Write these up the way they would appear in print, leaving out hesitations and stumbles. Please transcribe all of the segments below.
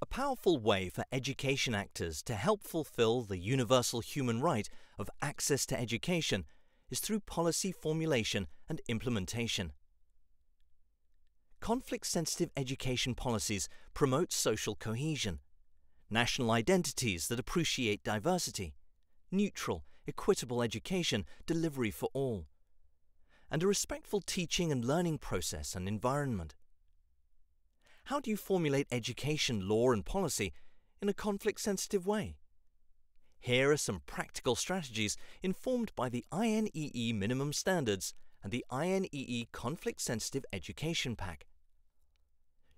A powerful way for education actors to help fulfill the universal human right of access to education is through policy formulation and implementation. Conflict-sensitive education policies promote social cohesion, national identities that appreciate diversity, neutral, equitable education delivery for all, and a respectful teaching and learning process and environment. How do you formulate education law and policy in a conflict-sensitive way? Here are some practical strategies informed by the INEE Minimum Standards and the INEE Conflict-Sensitive Education Pack.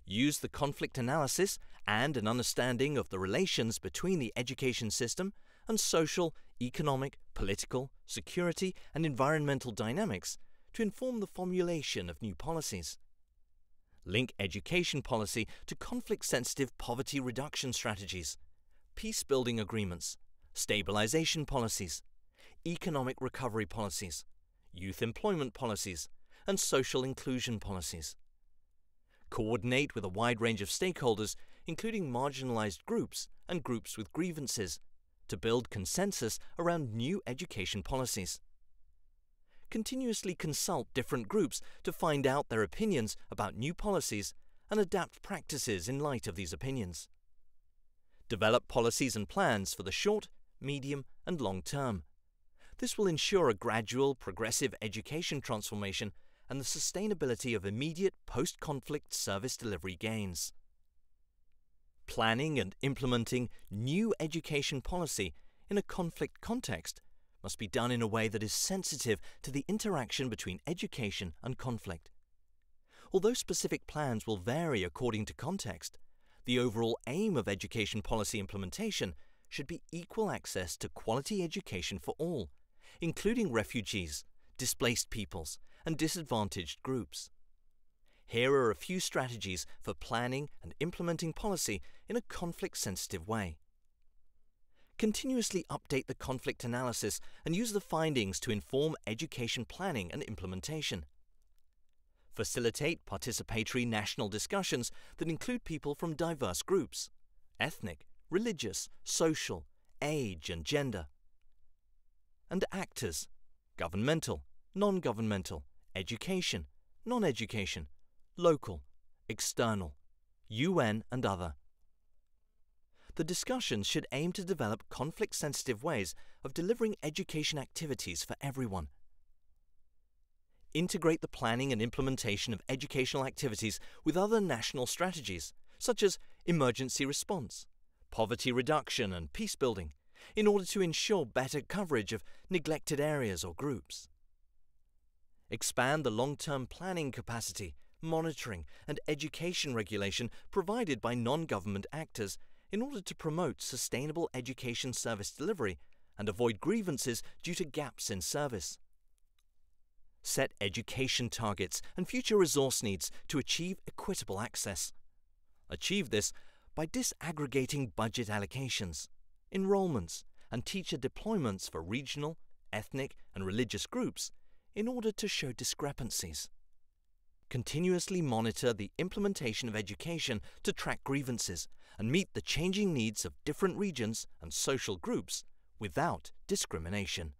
Use the conflict analysis and an understanding of the relations between the education system and social, economic, political, security and environmental dynamics to inform the formulation of new policies. Link education policy to conflict-sensitive poverty reduction strategies, peace-building agreements, stabilization policies, economic recovery policies, youth employment policies, and social inclusion policies. Coordinate with a wide range of stakeholders, including marginalized groups and groups with grievances, to build consensus around new education policies. Continuously consult different groups to find out their opinions about new policies and adapt practices in light of these opinions. Develop policies and plans for the short, medium, and long term. This will ensure a gradual, progressive education transformation and the sustainability of immediate post-conflict service delivery gains. Planning and implementing new education policy in a conflict context must be done in a way that is sensitive to the interaction between education and conflict. Although specific plans will vary according to context, the overall aim of education policy implementation should be equal access to quality education for all, including refugees, displaced peoples, and disadvantaged groups. Here are a few strategies for planning and implementing policy in a conflict-sensitive way. Continuously update the conflict analysis and use the findings to inform education planning and implementation. Facilitate participatory national discussions that include people from diverse groups, ethnic, religious, social, age and gender. And actors, governmental, non-governmental, education, non-education, local, external, UN and other. The discussions should aim to develop conflict-sensitive ways of delivering education activities for everyone. Integrate the planning and implementation of educational activities with other national strategies, such as emergency response, poverty reduction and peace building, in order to ensure better coverage of neglected areas or groups. Expand the long-term planning capacity, monitoring and education regulation provided by non-government actors in order to promote sustainable education service delivery and avoid grievances due to gaps in service. Set education targets and future resource needs to achieve equitable access. Achieve this by disaggregating budget allocations, enrollments, and teacher deployments for regional, ethnic, and religious groups in order to show discrepancies. Continuously monitor the implementation of education to track grievances and meet the changing needs of different regions and social groups without discrimination.